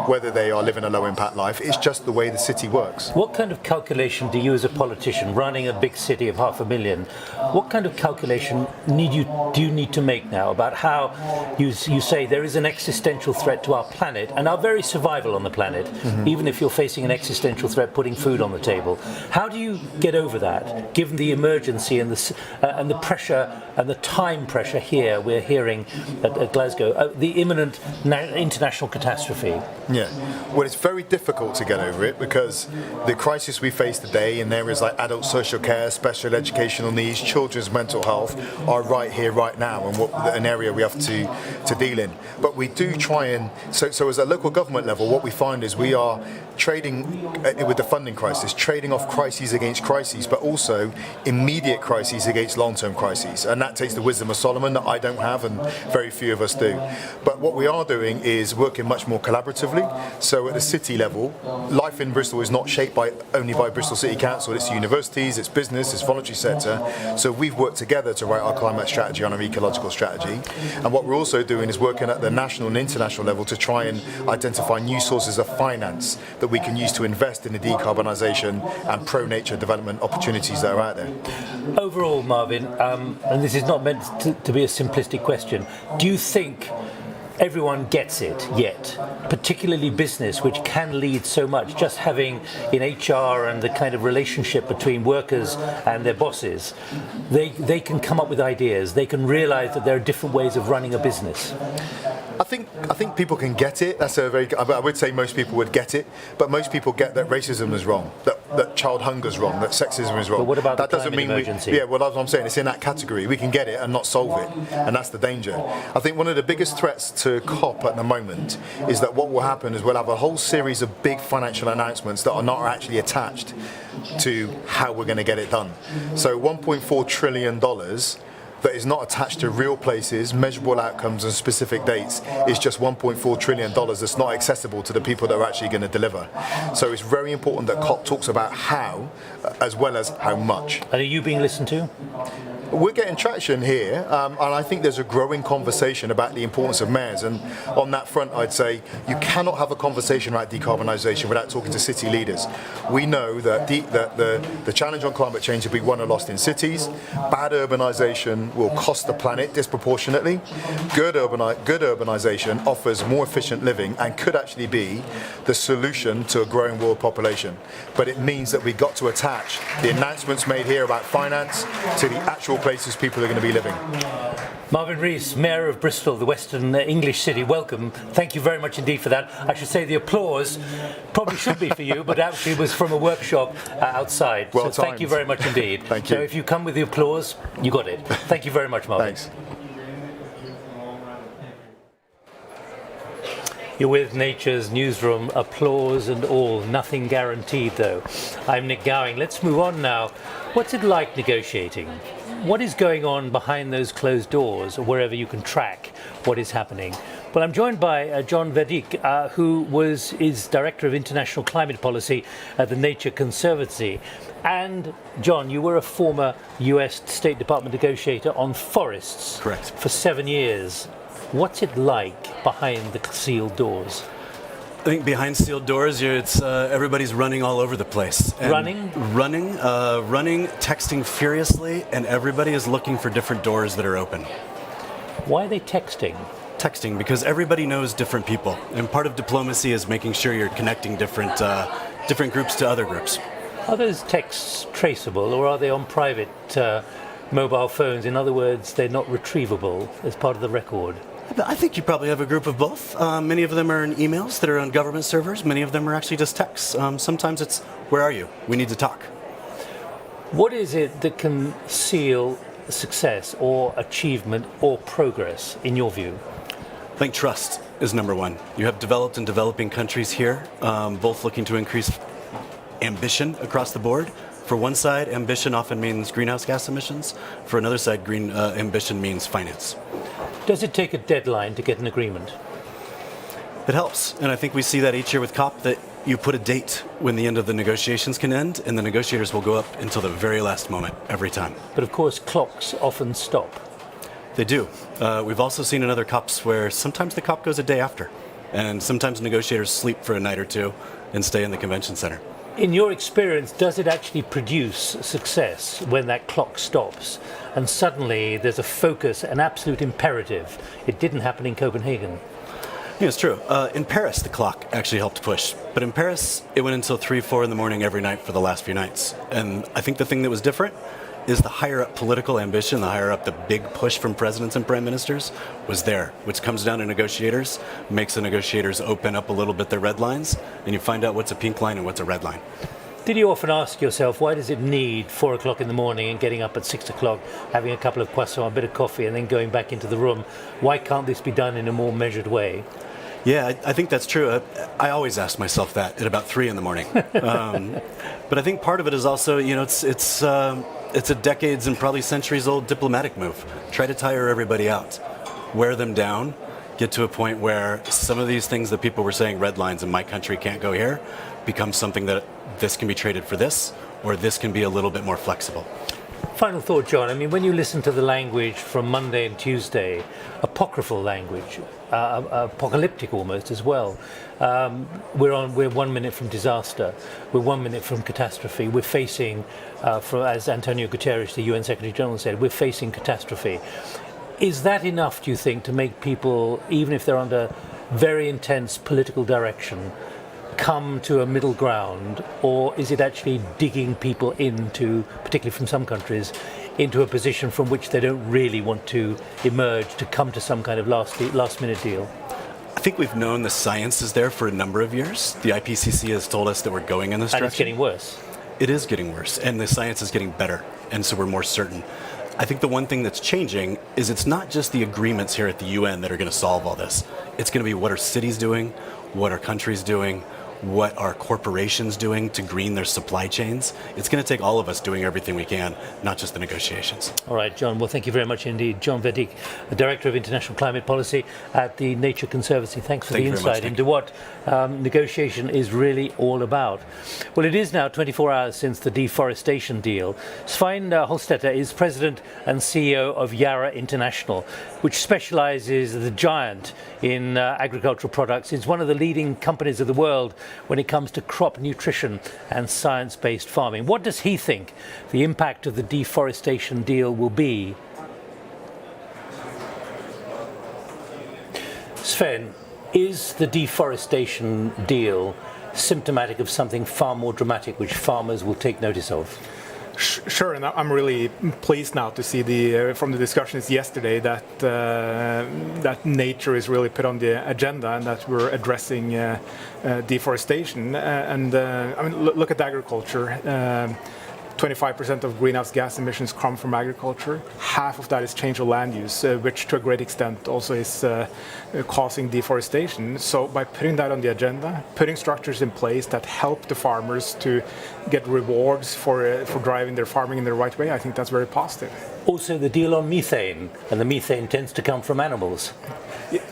whether they are living a low-impact life. It's just the way the city works. What kind of calculation do you, as a politician running a big city of 500,000, what kind of calculation do you need to make now about how you say there is an existential threat to our planet and our very survival on the planet, even if you're facing an existential threat putting food on the table? How do you get over that, given the emergency and the pressure and the time pressure here we're hearing at Glasgow, the imminent international catastrophe? Yeah, well, it's very difficult to get over it because the crisis we face today in areas like adult social care, special educational needs, children's mental health are right here, right now, and an area we have to deal in. But we do try and, so as a local government level, what we find is we are trading with the funding crisis, trading off crises against crises, but also immediate crises against long-term crises. And that takes the wisdom of Solomon that I don't have and very few of us do. But what we are doing is working much more collaboratively. So at the city level, life in Bristol is not shaped only by Bristol City Council, it's universities, it's business, it's voluntary sector. So we've worked together to write our climate strategy and our ecological strategy. And what we're also doing is working at the national and international level to try and identify new sources of finance that we can use to invest in the decarbonisation and pro-nature development opportunities that are out there. Overall, Marvin, and this is not meant to be a simplistic question, do you think everyone gets it yet, particularly business, which can lead so much, just having in HR and the kind of relationship between workers and their bosses, they can come up with ideas, they can realise that there are different ways of running a business? I think people can get it. I would say most people would get it, but most people get that racism is wrong, that child hunger is wrong, that sexism is wrong. But what about that the doesn't climate mean emergency? well, that's what I'm saying. It's in that category. We can get it and not solve it, and that's the danger. I think one of the biggest threats to COP at the moment is that what will happen is we'll have a whole series of big financial announcements that are not actually attached to how we're going to get it done. So $1.4 trillion that is not attached to real places, measurable outcomes and specific dates is just $1.4 trillion that's not accessible to the people that are actually going to deliver. So it's very important that COP talks about how as well as how much. And are you being listened to? We're getting traction here, and I think there's a growing conversation about the importance of mayors. And on that front, I'd say you cannot have a conversation about decarbonisation without talking to city leaders. We know that the challenge on climate change will be won or lost in cities. Bad urbanisation will cost the planet disproportionately. Good urbanisation offers more efficient living and could actually be the solution to a growing world population. But it means that we've got to attach the announcements made here about finance to the actual places people are going to be living. Marvin Rees, Mayor of Bristol, the Western English city, welcome. Thank you very much indeed for that. I should say the applause probably should be for you, but actually was from a workshop outside. Well so thank you very much indeed. Thank you. So if you come with the applause, you got it. Thank you very much, Marvin. Thanks. You're with Nature's Newsroom, applause and all, nothing guaranteed though. I'm Nick Gowing. Let's move on now. What's it like negotiating? What is going on behind those closed doors, or wherever you can track what is happening? Well, I'm joined by John Verdick, who is Director of International Climate Policy at the Nature Conservancy. And John, you were a former US State Department negotiator on forests. Correct. For 7 years. What's it like behind the sealed doors? I think behind sealed doors, it's everybody's running all over the place. And running, texting furiously, and everybody is looking for different doors that are open. Why are they texting? Texting because everybody knows different people, and part of diplomacy is making sure you're connecting different groups to other groups. Are those texts traceable, or are they on private mobile phones? In other words, they're not retrievable as part of the record. I think you probably have a group of both. Many of them are in emails that are on government servers. Many of them are actually just texts. Sometimes it's, where are you? We need to talk. What is it that can seal success or achievement or progress, in your view? I think trust is number one. You have developed and developing countries here, both looking to increase ambition across the board. For one side, ambition often means greenhouse gas emissions. For another side, ambition means finance. Does it take a deadline to get an agreement? It helps, and I think we see that each year with COP, that you put a date when the end of the negotiations can end, and the negotiators will go up until the very last moment, every time. But of course, clocks often stop. They do. We've also seen in other COPs where sometimes the COP goes a day after, and sometimes negotiators sleep for a night or two and stay in the convention center. In your experience, does it actually produce success when that clock stops and suddenly there's a focus, an absolute imperative? It didn't happen in Copenhagen. Yeah, it's true. In Paris, the clock actually helped push. But in Paris, it went until 3, 4 in the morning every night for the last few nights. And I think the thing that was different is the higher up political ambition, the higher up the big push from presidents and prime ministers was there, which comes down to negotiators, makes the negotiators open up a little bit their red lines, and you find out what's a pink line and what's a red line. Did you often ask yourself, why does it need 4 o'clock in the morning and getting up at 6 o'clock, having a couple of croissants, a bit of coffee, and then going back into the room? Why can't this be done in a more measured way? Yeah, I think that's true. I always ask myself that at about 3 in the morning. But I think part of it is also, it's a decades and probably centuries old diplomatic move. Try to tire everybody out, wear them down, get to a point where some of these things that people were saying, red lines in my country can't go here, become something that this can be traded for this, or this can be a little bit more flexible. Final thought, John. I mean, when you listen to the language from Monday and Tuesday, apocryphal language, apocalyptic almost as well. We're 1 minute from disaster. We're 1 minute from catastrophe. We're facing, as Antonio Guterres, the UN Secretary General, said, we're facing catastrophe. Is that enough, do you think, to make people, even if they're under very intense political direction, come to a middle ground, or is it actually digging people into, particularly from some countries, into a position from which they don't really want to emerge to come to some kind of last minute deal? I think we've known the science is there for a number of years. The IPCC has told us that we're going in this direction. And it's getting worse. It is getting worse, and the science is getting better, and so we're more certain. I think the one thing that's changing is it's not just the agreements here at the UN that are going to solve all this. It's going to be what are cities doing, what are countries doing, what are corporations doing to green their supply chains. It's going to take all of us doing everything we can, not just the negotiations. All right, John. Well, thank you very much indeed. John Verdiek, the Director of International Climate Policy at the Nature Conservancy. Thanks for the insight into what negotiation is really all about. Well, it is now 24 hours since the deforestation deal. Svein Holstetter is President and CEO of Yara International, which specializes as a giant in agricultural products. It's one of the leading companies of the world when it comes to crop nutrition and science-based farming. What does he think the impact of the deforestation deal will be? Sven, is the deforestation deal symptomatic of something far more dramatic which farmers will take notice of? Sure, and I'm really pleased now to see from the discussions yesterday that nature is really put on the agenda and that we're addressing deforestation. I mean, look at agriculture. 25% of greenhouse gas emissions come from agriculture. Half of that is change of land use, which to a great extent also is causing deforestation. So by putting that on the agenda, putting structures in place that help the farmers to get rewards for driving their farming in the right way, I think that's very positive. Also the deal on methane, and the methane tends to come from animals.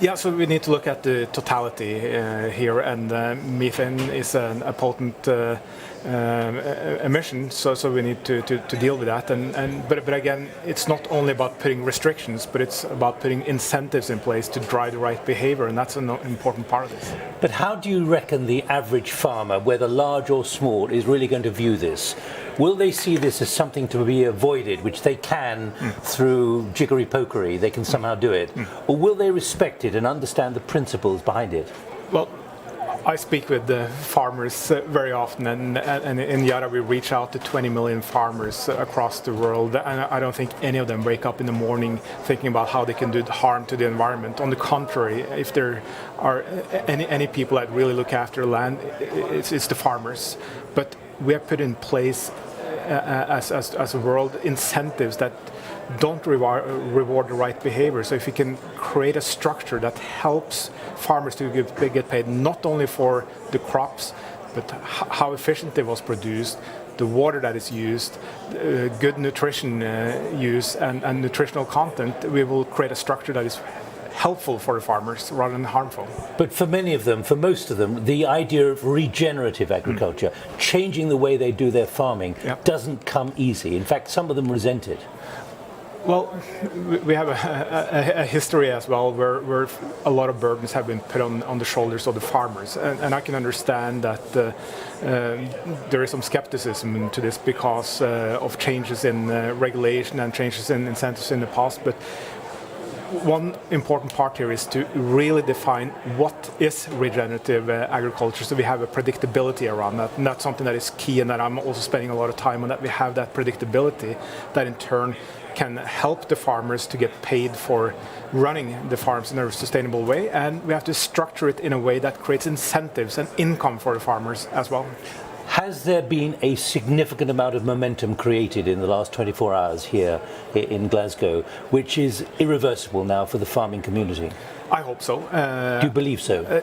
Yeah, so we need to look at the totality here, and methane is a potent emissions. So we need to deal with that. But again, it's not only about putting restrictions, but it's about putting incentives in place to drive the right behavior, and that's an important part of this. But how do you reckon the average farmer, whether large or small, is really going to view this? Will they see this as something to be avoided, which they can through jiggery-pokery, they can somehow do it? Or will they respect it and understand the principles behind it? Well, I speak with the farmers very often, and in Yara we reach out to 20 million farmers across the world, and I don't think any of them wake up in the morning thinking about how they can do harm to the environment. On the contrary, if there are any people that really look after land, it's the farmers. But we have put in place as a world incentives that don't reward the right behavior. So if you can create a structure that helps farmers to get paid not only for the crops, but how efficient it was produced, the water that is used, good nutrition use and nutritional content, we will create a structure that is helpful for the farmers rather than harmful. But for many of them, for most of them, the idea of regenerative agriculture, changing the way they do their farming, doesn't come easy. In fact, some of them resent it. Well, we have a history as well where a lot of burdens have been put on the shoulders of the farmers. And I can understand that there is some skepticism to this because of changes in regulation and changes in incentives in the past. But one important part here is to really define what is regenerative agriculture, so we have a predictability around that, and that's something that is key, and that I'm also spending a lot of time on, that we have that predictability that in turn can help the farmers to get paid for running the farms in a sustainable way, and we have to structure it in a way that creates incentives and income for the farmers as well. Has there been a significant amount of momentum created in the last 24 hours here in Glasgow, which is irreversible now for the farming community? I hope so. Do you believe so?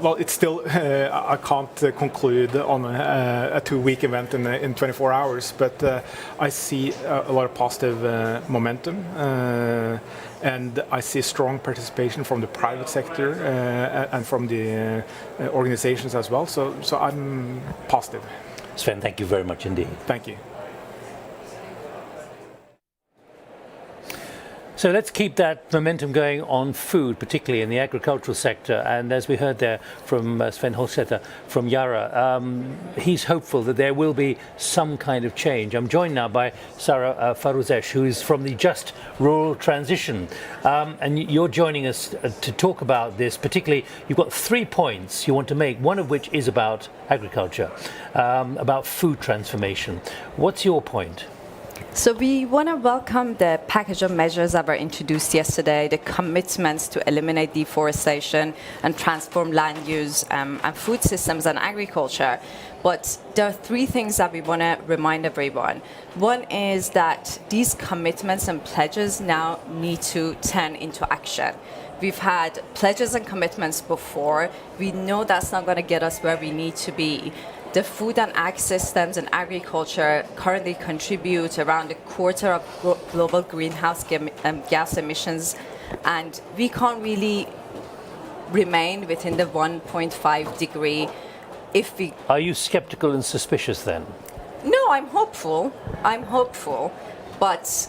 Well, it's still, I can't conclude on a 2-week event in 24 hours, but I see a lot of positive momentum, and I see strong participation from the private sector and from the organizations as well, so I'm positive. Sven, thank you very much indeed. Thank you. So let's keep that momentum going on food, particularly in the agricultural sector. And as we heard there from Sven Holstetter from Yara, he's hopeful that there will be some kind of change. I'm joined now by Sarah Farouzesh, who is from the Just Rural Transition. And you're joining us to talk about this. Particularly, you've got 3 points you want to make, one of which is about agriculture, about food transformation. What's your point? So we want to welcome the package of measures that were introduced yesterday, the commitments to eliminate deforestation and transform land use and food systems and agriculture. But there are 3 things that we want to remind everyone. One is that these commitments and pledges now need to turn into action. We've had pledges and commitments before. We know that's not going to get us where we need to be. The food and ag systems and agriculture currently contribute around 1/4 of global greenhouse gas emissions, and we can't really remain within the 1.5 degree if we... Are you skeptical and suspicious then? No, I'm hopeful, but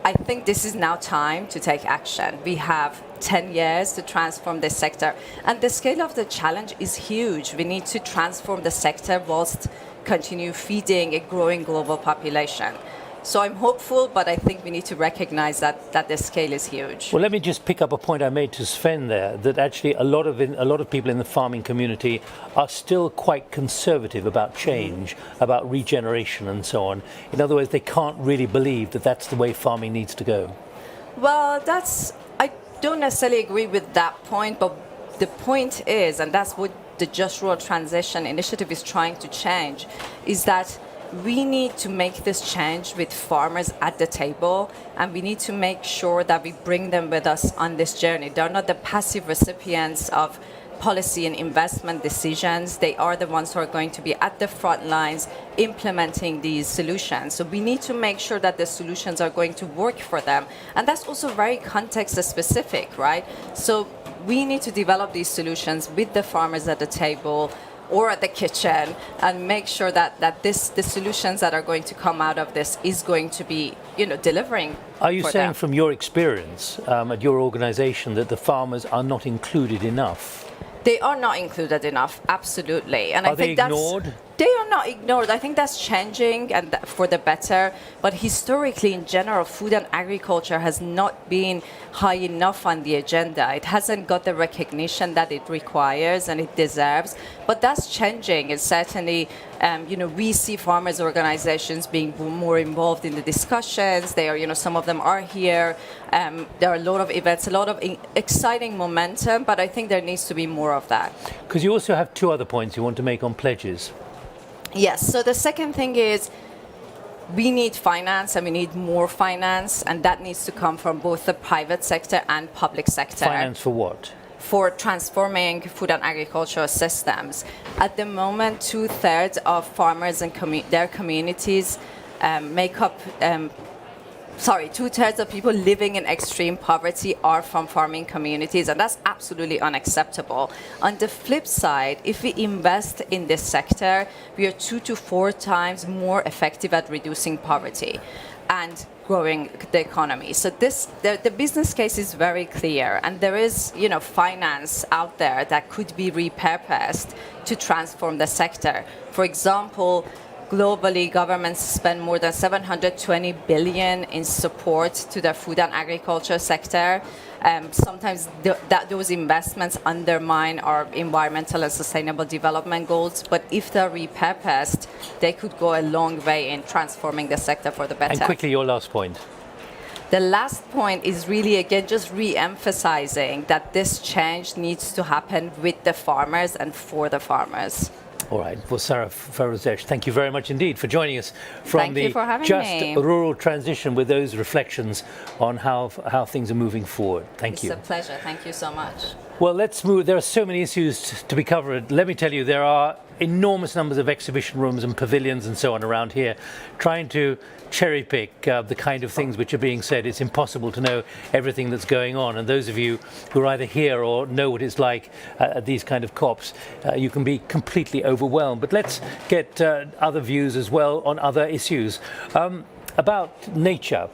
I think this is now time to take action. We have 10 years to transform this sector, and the scale of the challenge is huge. We need to transform the sector whilst continue feeding a growing global population. So I'm hopeful, but I think we need to recognize that the scale is huge. Well, let me just pick up a point I made to Sven there, that actually a lot of people in the farming community are still quite conservative about change, about regeneration and so on. In other words, they can't really believe that that's the way farming needs to go. Well, I don't necessarily agree with that point, but the point is, and that's what the Just Rural Transition Initiative is trying to change, is that we need to make this change with farmers at the table, and we need to make sure that we bring them with us on this journey. They're not the passive recipients of policy and investment decisions. They are the ones who are going to be at the front lines implementing these solutions. So we need to make sure that the solutions are going to work for them. And that's also very context specific, right? So we need to develop these solutions with the farmers at the table, or at the kitchen, and make sure that the solutions that are going to come out of this is going to be, delivering. Are you for saying them. from your experience at your organization that the farmers are not included enough? They are not included enough, absolutely. And Are I think they ignored? They are not ignored. I think that's changing and for the better. But historically, in general, food and agriculture has not been high enough on the agenda. It hasn't got the recognition that it requires and it deserves. But that's changing. It's certainly, we see farmers' organizations being more involved in the discussions. They are, some of them are here. There are a lot of events, a lot of exciting momentum. But I think there needs to be more of that. Because you also have two other points you want to make on pledges. Yes, so the second thing is we need finance and we need more finance, and that needs to come from both the private sector and public sector. Finance for what? For transforming food and agricultural systems. At the moment, 2/3 of farmers and their communities make up 2/3 of people living in extreme poverty are from farming communities, and that's absolutely unacceptable. On the flip side, if we invest in this sector, we are 2 to 4 times more effective at reducing poverty and growing the economy. So the business case is very clear, and there is, finance out there that could be repurposed to transform the sector. For example, globally, governments spend more than 720 billion in support to the food and agriculture sector. Sometimes those investments undermine our environmental and sustainable development goals, but if they're repurposed, they could go a long way in transforming the sector for the better. And quickly, your last point. The last point is really, again, just re-emphasizing that this change needs to happen with the farmers and for the farmers. All right. Well, Sarah Farazesh, thank you very much indeed for joining us from Thank you for having Just me. Rural Transition with those reflections on how things are moving forward. Thank you. It's a pleasure. Thank you so much. Well, let's move. There are so many issues to be covered. Let me tell you, there are enormous numbers of exhibition rooms and pavilions and so on around here, trying to cherry pick the kind of things which are being said. It's impossible to know everything that's going on, and those of you who are either here or know what it's like at these kind of COPs, you can be completely overwhelmed. But let's get other views as well on other issues. About nature.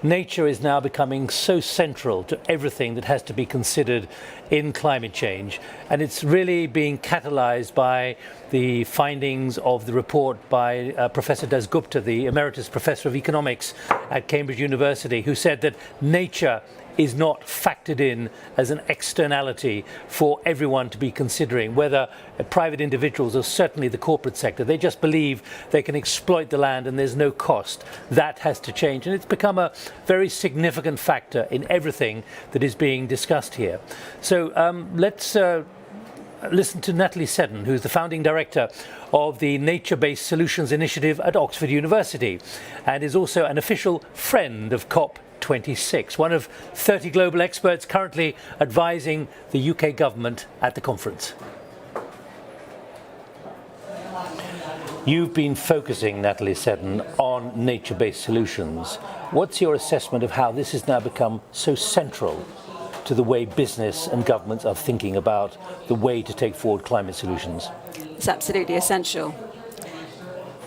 Nature is now becoming so central to everything that has to be considered in climate change, and it's really being catalyzed by the findings of the report by Professor Dasgupta, the Emeritus Professor of Economics at Cambridge University, who said that nature is not factored in as an externality for everyone to be considering, whether private individuals or certainly the corporate sector. They just believe they can exploit the land and there's no cost. That has to change, and it's become a very significant factor in everything that is being discussed here. So let's listen to Natalie Seddon, who's the founding director of the Nature-Based Solutions Initiative at Oxford University and is also an official friend of COP26, one of 30 global experts currently advising the UK government at the conference. You've been focusing, Natalie Seddon, on nature-based solutions. What's your assessment of how this has now become so central to the way business and governments are thinking about the way to take forward climate solutions? It's absolutely essential.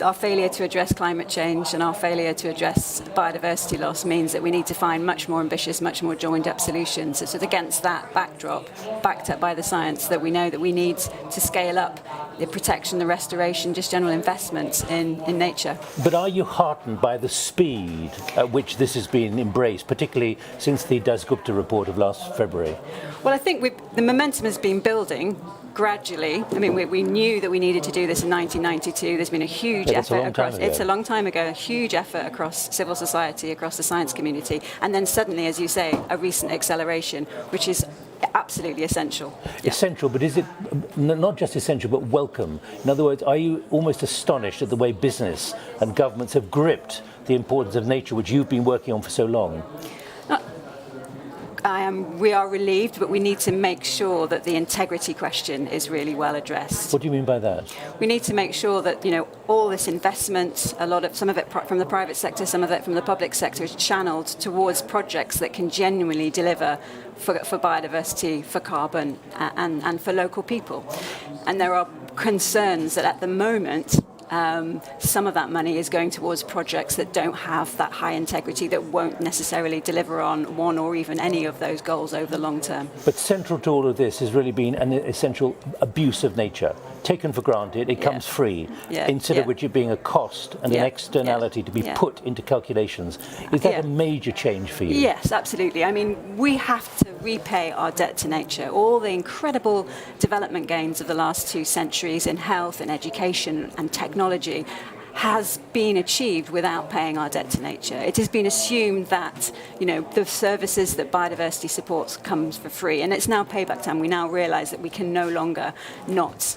Our failure to address climate change and our failure to address biodiversity loss means that we need to find much more ambitious, much more joined-up solutions. It's against that backdrop, backed up by the science, that we know that we need to scale up the protection, the restoration, just general investments in nature. But are you heartened by the speed at which this has been embraced, particularly since the Dasgupta report of last February? Well, I think the momentum has been building gradually. I mean, we knew that we needed to do this in 1992. There's been a huge effort across. It's a long time ago. A huge effort across civil society, across the science community, and then suddenly, as you say, a recent acceleration, which is absolutely essential. Essential, but is it not just essential, but welcome? In other words, are you almost astonished at the way business and governments have gripped the importance of nature, which you've been working on for so long? I We are relieved, but we need to make sure that the integrity question is really well addressed. What do you mean by that? We need to make sure that all this investment, some of it from the private sector, some of it from the public sector, is channeled towards projects that can genuinely deliver for biodiversity, for carbon, and for local people. And there are concerns that at the moment, some of that money is going towards projects that don't have that high integrity, that won't necessarily deliver on one or even any of those goals over the long term. But central to all of this has really been an essential abuse of nature. Taken for granted, it comes free, instead of which it being a cost and an externality to be put into calculations. Is that a major change for you? Yes, absolutely. I mean, we have to repay our debt to nature. All the incredible development gains of the last 2 centuries in health and education and technology has been achieved without paying our debt to nature. It has been assumed that, the services that biodiversity supports comes for free, and it's now payback time. We now realise that we can no longer not,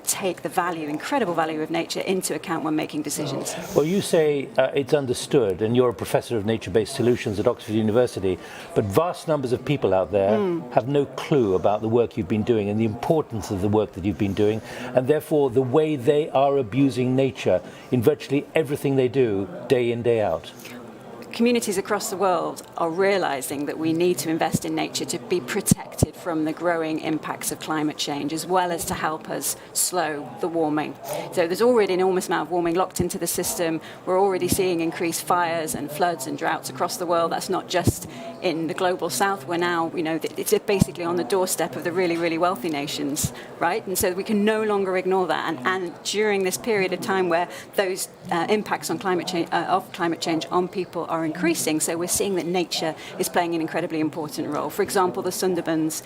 take the incredible value of nature into account when making decisions. Well, you say it's understood, and you're a professor of nature-based solutions at Oxford University, but vast numbers of people out there have no clue about the work you've been doing and the importance of the work that you've been doing, and therefore the way they are abusing nature in virtually everything they do, day in, day out. Communities across the world are realising that we need to invest in nature to be protected from the growing impacts of climate change, as well as to help us slow the warming. So there's already an enormous amount of warming locked into the system. We're already seeing increased fires and floods and droughts across the world. That's not just in the global south. We're now, it's basically on the doorstep of the really, really wealthy nations, right? And so we can no longer ignore that. And during this period of time where those impacts on climate change on people are increasing, so we're seeing that nature is playing an incredibly important role. For example, the Sundarbans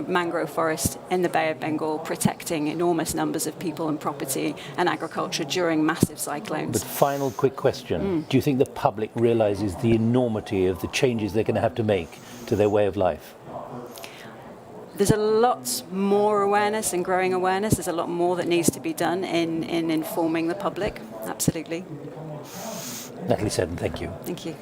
mangrove forest in the Bay of Bengal, protecting enormous numbers of people and property and agriculture during massive cyclones. But final quick question. Do you think the public realises the enormity of the changes they're going to have to make to their way of life? There's a lot more awareness and growing awareness. There's a lot more that needs to be done in informing the public. Absolutely. Natalie Seddon, thank you. Thank you.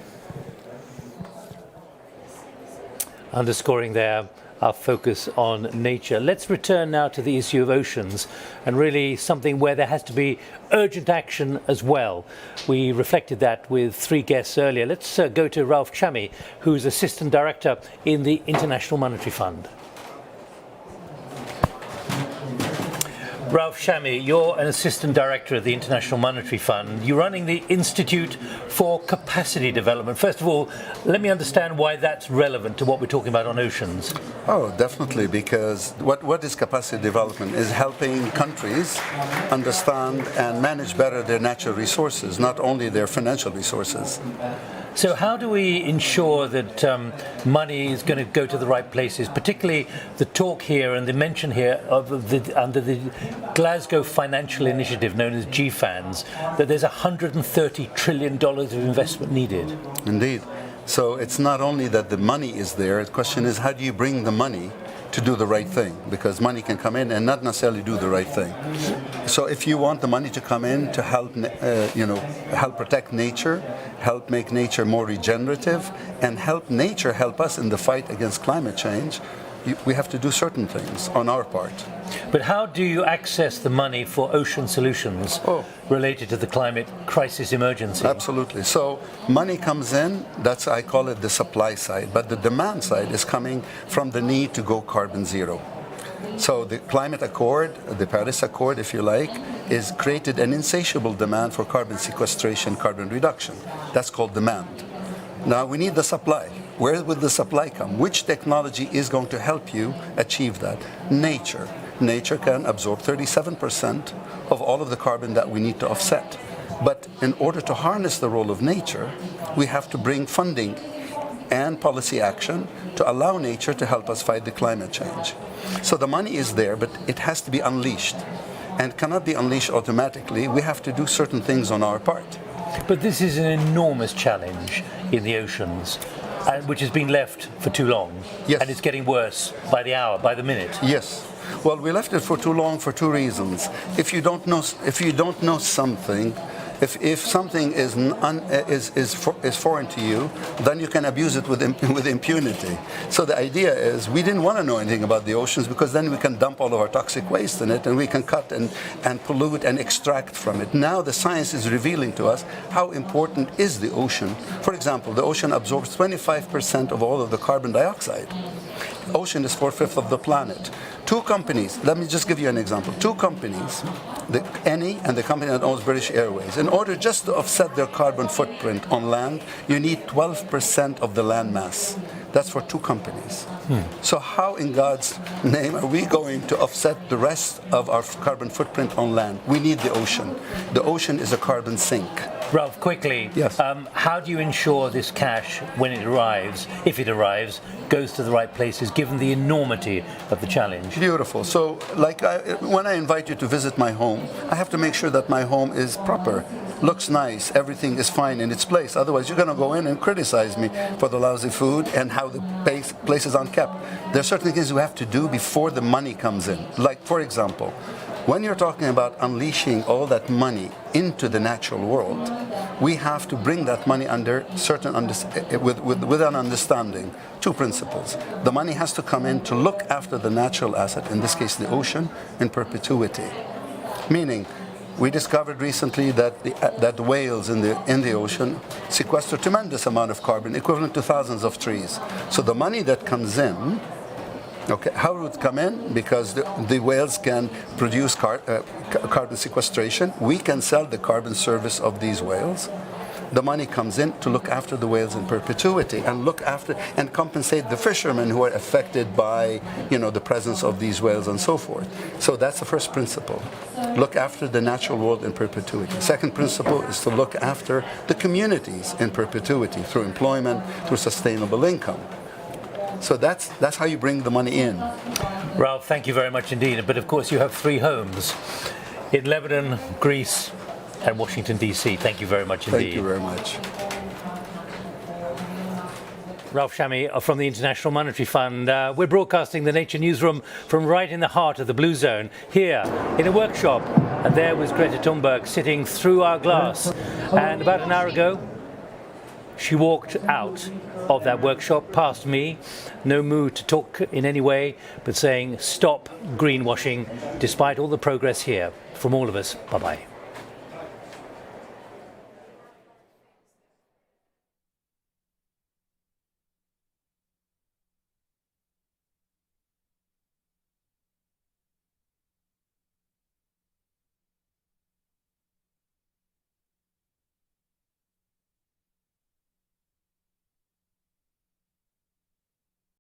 Underscoring there our focus on nature. Let's return now to the issue of oceans, and really something where there has to be urgent action as well. We reflected that with 3 guests earlier. Let's go to Ralph Chammy, who's Assistant Director in the International Monetary Fund. Ralph Chammy, you're an Assistant Director of the International Monetary Fund. You're running the Institute for Capacity Development. First of all, let me understand why that's relevant to what we're talking about on oceans. Oh, definitely, because what is capacity development is helping countries understand and manage better their natural resources, not only their financial resources. So how do we ensure that money is going to go to the right places, particularly the talk here and the mention here of under the Glasgow Financial Initiative, known as GFANZ, that there's $130 trillion of investment needed? Indeed. So it's not only that the money is there, the question is how do you bring the money to do the right thing, because money can come in and not necessarily do the right thing. So if you want the money to come in to help, help protect nature, help make nature more regenerative, and help nature help us in the fight against climate change, we have to do certain things on our part. But how do you access the money for ocean solutions related to the climate crisis emergency? Absolutely. So money comes in, I call it the supply side, but the demand side is coming from the need to go carbon zero. So the climate accord, the Paris Accord, if you like, is created an insatiable demand for carbon sequestration, carbon reduction. That's called demand. Now we need the supply. Where will the supply come? Which technology is going to help you achieve that? Nature. Nature can absorb 37% of all of the carbon that we need to offset. But in order to harness the role of nature, we have to bring funding and policy action to allow nature to help us fight the climate change. So the money is there, but it has to be unleashed, and cannot be unleashed automatically. We have to do certain things on our part. But this is an enormous challenge in the oceans, which has been left for too long. Yes. And it's getting worse by the hour, by the minute. Yes. Well, we left it for too long for 2 reasons. If you don't know something, If something is foreign to you, then you can abuse it with impunity. So the idea is we didn't want to know anything about the oceans because then we can dump all of our toxic waste in it and we can cut and pollute and extract from it. Now the science is revealing to us how important is the ocean. For example, the ocean absorbs 25% of all of the carbon dioxide. The ocean is 4/5 of the planet. Two companies, let me just give you an example. Two companies, Eni and the company that owns British Airways, in order just to offset their carbon footprint on land, you need 12% of the land mass. That's for two companies. So how in God's name are we going to offset the rest of our carbon footprint on land? We need the ocean. The ocean is a carbon sink. Ralph, quickly, yes. How do you ensure this cash, when it arrives, if it arrives, goes to the right places, given the enormity of the challenge? Beautiful. So, when I invite you to visit my home, I have to make sure that my home is proper, looks nice, everything is fine in its place. Otherwise, you're going to go in and criticize me for the lousy food and how the place is unkept. There are certain things we have to do before the money comes in. Like, for example, when you're talking about unleashing all that money into the natural world, we have to bring that money under certain with an understanding. Two principles. The money has to come in to look after the natural asset, in this case the ocean, in perpetuity. Meaning, we discovered recently that whales in the ocean sequester a tremendous amount of carbon, equivalent to thousands of trees. So the money that comes in, okay, how would it come in? Because the whales can produce carbon sequestration. We can sell the carbon service of these whales. The money comes in to look after the whales in perpetuity and look after and compensate the fishermen who are affected by, the presence of these whales and so forth. So that's the first principle. Look after the natural world in perpetuity. Second principle is to look after the communities in perpetuity through employment, through sustainable income. So that's how you bring the money in. Ralph, thank you very much indeed. But of course you have three homes in Lebanon, Greece and Washington, D.C. Thank you very much indeed. Thank you very much. Ralph Shami from the International Monetary Fund. We're broadcasting the Nature Newsroom from right in the heart of the Blue Zone, here in a workshop. And there was Greta Thunberg sitting through our glass. And about an hour ago, she walked out of that workshop past me, no mood to talk in any way, but saying, stop greenwashing, despite all the progress here. From all of us, bye-bye.